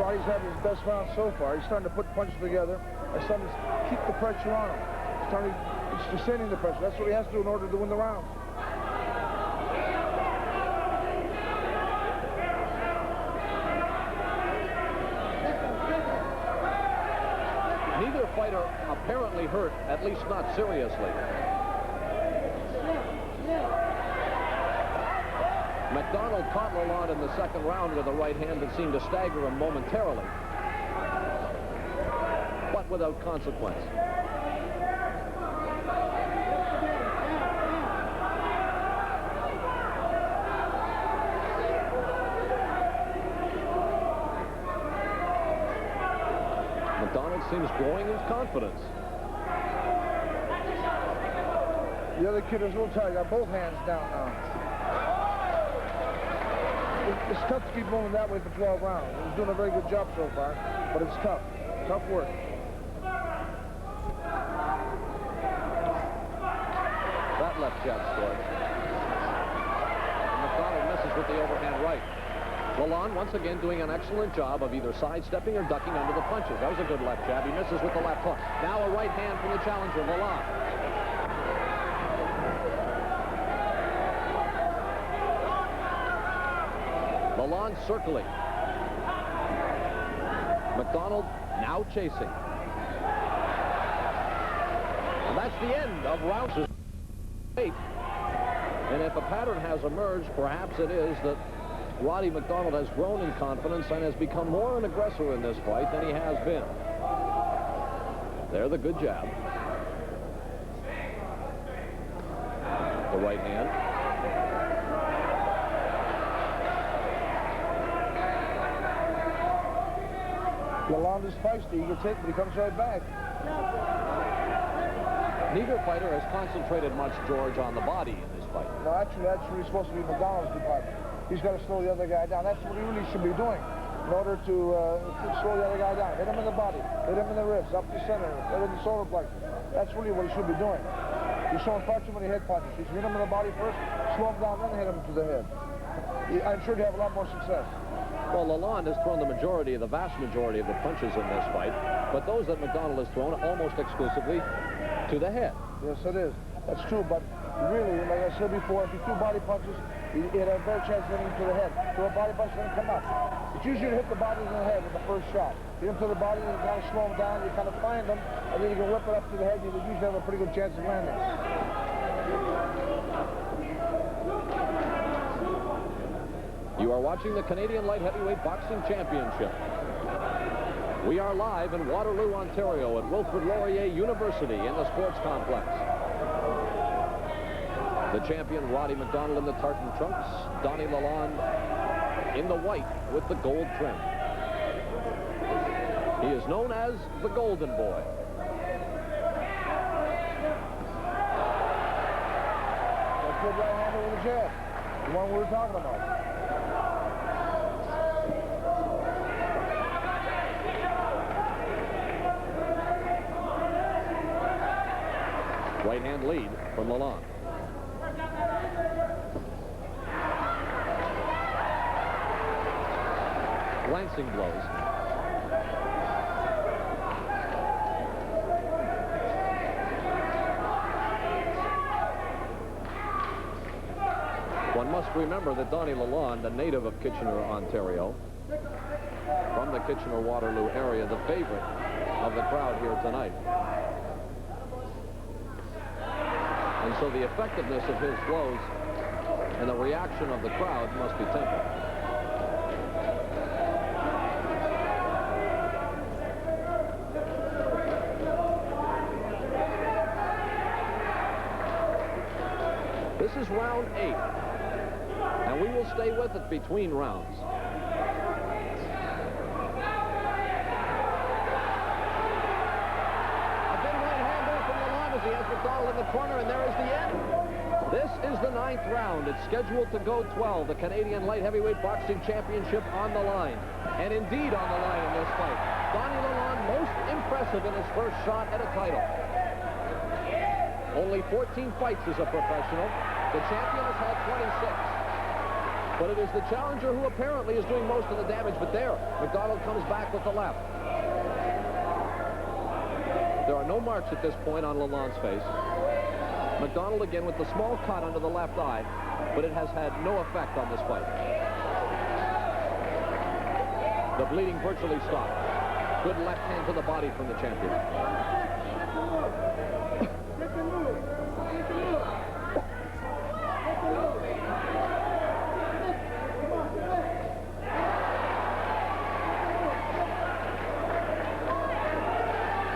Roddy's having his best round so far. He's starting to put punches together. He's starting to keep the pressure on him. He's descending the pressure. That's what he has to do in order to win the round. Neither fighter apparently hurt, at least not seriously. McDonald caught Lalonde in the second round with a right hand that seemed to stagger him momentarily, but without consequence. McDonald seems growing his confidence. The other kid is a little tired. Got both hands down now. It's tough to keep moving that way for 12 rounds. He's doing a very good job so far, but it's tough. Tough work. That left jab scored. McDonald misses with the overhand right. Lalonde once again doing an excellent job of either sidestepping or ducking under the punches. That was a good left jab. He misses with the left hook. Now a right hand from the challenger, Lalonde. Lalonde circling. McDonald now chasing. And that's the end of round 8. And if a pattern has emerged, perhaps it is that Roddy McDonald has grown in confidence and has become more an aggressor in this fight than he has been. There, the good jab. The right hand. Lalonde is feisty. He gets hit, but he comes right back. Neither fighter has concentrated much, George, on the body in this fight. No, actually, that's really supposed to be McDonald's department. He's got to slow the other guy down. That's what he really should be doing in order to slow the other guy down. Hit him in the body, hit him in the ribs, up the center, hit him in the solar plexus. That's really what he should be doing. He's showing far too many head punches. He should hit him in the body first, slow him down, then hit him to the head. I'm sure he'll have a lot more success. Well, Lalonde has thrown the vast majority of the punches in this fight, but those that McDonald has thrown almost exclusively to the head. Yes, it is. That's true, but really, like I said before, if you threw body punches, you had a better chance of hitting to the head. Throw a body punch, then come up. It's usually to hit the body in the head with the first shot. Hit him to the body, and you kind of slow him down, you kind of find him, and then you can whip it up to the head, you usually have a pretty good chance of landing. You are watching the Canadian Light Heavyweight Boxing Championship. We are live in Waterloo, Ontario at Wilfrid Laurier University in the Sports Complex. The champion, Roddy McDonald, in the tartan trunks. Donnie Lalonde in the white with the gold trim. He is known as the Golden Boy. That's good right hand over the jab. The one we were talking about. Right hand lead from Lalonde. Glancing blows. One must remember that Donnie Lalonde, a native of Kitchener, Ontario, from the Kitchener-Waterloo area, the favorite of the crowd here tonight. And so the effectiveness of his blows and the reaction of the crowd must be tempered. This is round 8, and we will stay with it between rounds. He has McDonald in the corner, and there is the end. This is the 9th round. It's scheduled to go 12. The Canadian Light Heavyweight Boxing Championship on the line. And indeed on the line in this fight. Donnie Lalonde most impressive in his first shot at a title. Only 14 fights as a professional. The champion has had 26. But it is the challenger who apparently is doing most of the damage. But there, McDonald comes back with the left. There are no marks at this point on Lalonde's face. McDonald again with the small cut under the left eye, but it has had no effect on this fight. The bleeding virtually stopped. Good left hand to the body from the champion.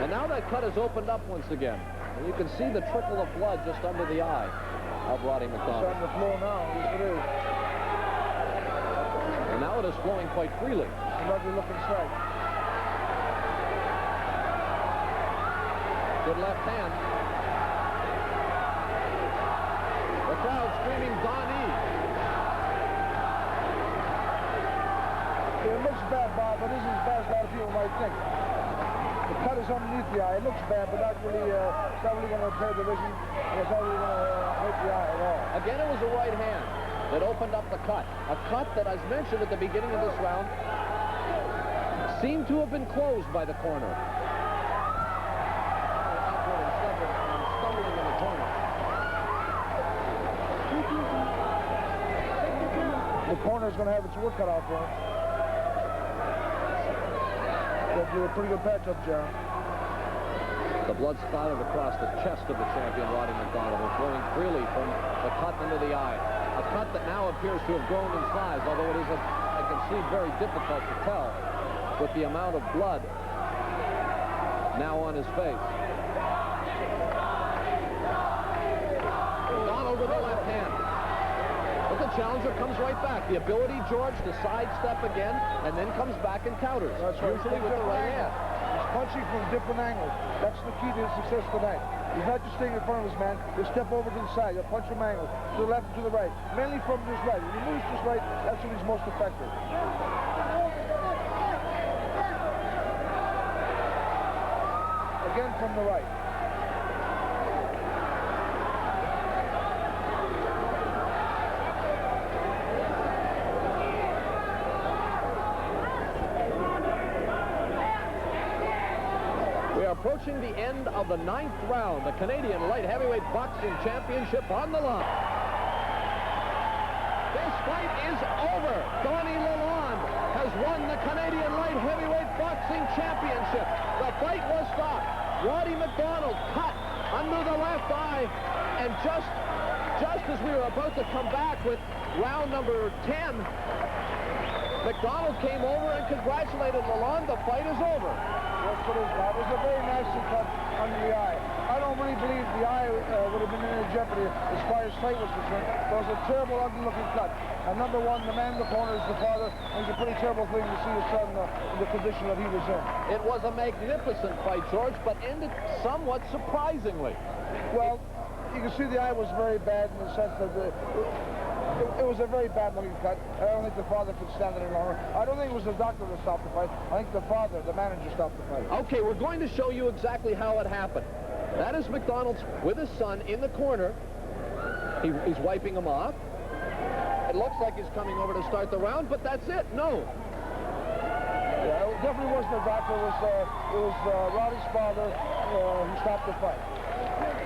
And now that cut has opened up once again. And you can see the trickle of blood just under the eye of Roddy McDonald. It's on the floor now. Yes, it is. And now it is flowing quite freely. Another looking strike. Good left hand. The crowd screaming Donnie. It looks bad, Bob, but it isn't as bad as a lot of people might think. The cut is underneath the eye. It looks bad, but not really, it's not really going to repair the vision. And it's not really going to hurt the eye at all. Again, it was a right hand that opened up the cut. A cut that, as mentioned at the beginning of this round, seemed to have been closed by the corner. Awkward and stubborn and stumbling in the corner. The corner is going to have its work cut out for him. They'll do a pretty good patch-up, John. The blood splattered across the chest of the champion, Roddy McDonald, and flowing freely from the cut under the eye. A cut that now appears to have grown in size, although it is, I can see, very difficult to tell with the amount of blood now on his face. McDonald with the left hand. But the challenger comes right back. The ability, George, to sidestep again and then comes back and counters. That's right. Usually with the right hand. He's punching from different angles. That's the key to his success tonight. He's not just staying in front of his man. He'll step over to the side. He'll punch from angles. To the left and to the right. Mainly from his right. When he moves to his right, that's when he's most effective. Again from the right. Approaching the end of the 9th round, the Canadian Light Heavyweight Boxing Championship on the line. This fight is over. Donnie Lalonde has won the Canadian Light Heavyweight Boxing Championship. The fight was stopped. Roddy McDonald cut under the left eye, and just as we were about to come back with round number 10, McDonald came over and congratulated Lalonde. The fight is over. Yes, it is, Bob. It was a very nasty cut under the eye. I don't really believe the eye would have been in any jeopardy as far as sight was concerned. It was a terrible, ugly-looking cut. And number one, the man in the corner is the father, and it's a pretty terrible thing to see his son in the condition that he was in. It was a magnificent fight, George, but ended somewhat surprisingly. Well, you can see the eye was very bad in the sense that it was a very bad-looking cut. I don't think the father could stand it any longer. I don't think it was the doctor that stopped the fight. I think the father, the manager, stopped the fight. Okay, we're going to show you exactly how it happened. That is McDonald's with his son in the corner. He's wiping him off. It looks like he's coming over to start the round, but that's it. No. Yeah, it definitely wasn't the doctor. It was Roddy's father who stopped the fight.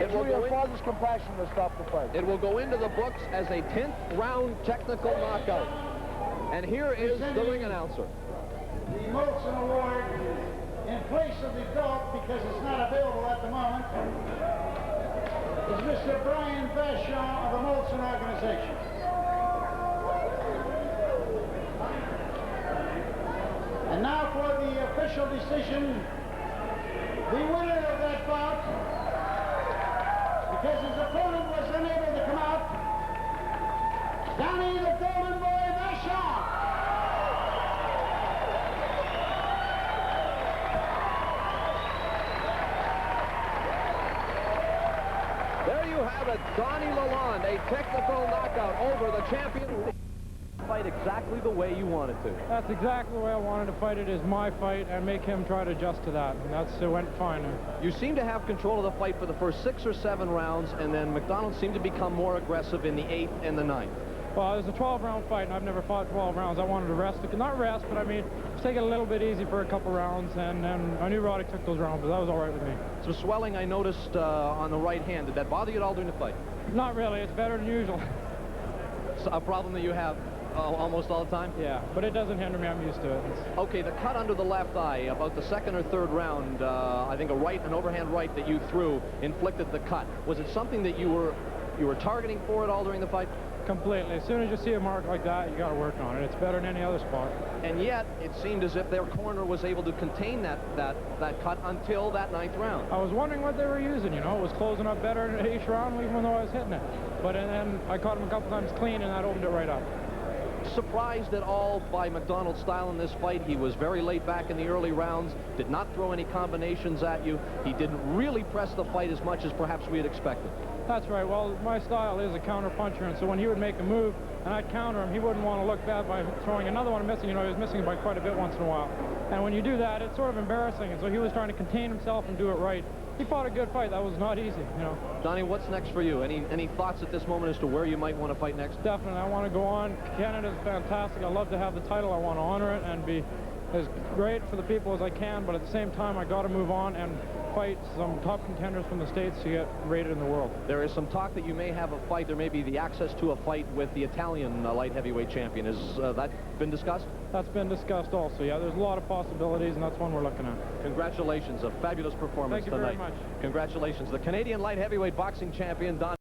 It will go father's compassion to stop the fight. It will go into the books as a 10th round technical knockout. And here is the ring announcer. The Molson Award in place of the belt, because it's not available at the moment, is Mr. Brian Vachon of the Molson organization. And now for the official decision, the winner of that bout, because his opponent was unable to come out, Donnie the Golden Boy Vachon. There you have it, Donnie Lalonde, a technical knockout over the champion. Fight exactly the way you wanted to. That's exactly the way I wanted to fight it. Is my fight, and make him try to adjust to that. And it went fine. You seem to have control of the fight for the first 6 or 7 rounds, and then McDonald seemed to become more aggressive in the 8th and the 9th. Well, it was a 12-round fight, and I've never fought 12 rounds. I wanted to rest, not rest, but I mean, just take it a little bit easy for a couple rounds, and I knew Roddick took those rounds, but that was all right with me. Some swelling I noticed on the right hand. Did that bother you at all during the fight? Not really. It's better than usual. It's a problem that you have almost all the time? Yeah, but it doesn't hinder me. I'm used to it. Okay, the cut under the left eye, about the second or third round, I think an overhand right that you threw inflicted the cut. Was it something that you were targeting for at all during the fight? Completely. As soon as you see a mark like that, you got to work on it. It's better than any other spot. And yet, it seemed as if their corner was able to contain that cut until that 9th round. I was wondering what they were using, you know. It was closing up better each round, even though I was hitting it. But then I caught him a couple times clean, and that opened it right up. Surprised at all by McDonald's style in this fight? He was very laid back in the early rounds, did not throw any combinations at you. He didn't really press the fight as much as perhaps we had expected. That's right. Well, my style is a counter-puncher, and so when he would make a move and I'd counter him, he wouldn't want to look bad by throwing another one and missing. You know, he was missing by quite a bit once in a while. And when you do that, it's sort of embarrassing, and so he was trying to contain himself and do it right. He fought a good fight. That was not easy, you know. Donnie, what's next for you? Any thoughts at this moment as to where you might want to fight next? Definitely. I want to go on. Canada's fantastic. I love to have the title. I want to honor it and be as great for the people as I can, but at the same time, I got to move on and fight some top contenders from the States to get rated in the world. There is some talk that you may have a fight. There may be the access to a fight with the Italian light heavyweight champion. Has that been discussed? That's been discussed also, yeah. There's a lot of possibilities, and that's one we're looking at. Congratulations. A fabulous performance tonight. Thank you very much. Congratulations. The Canadian light heavyweight boxing champion, Don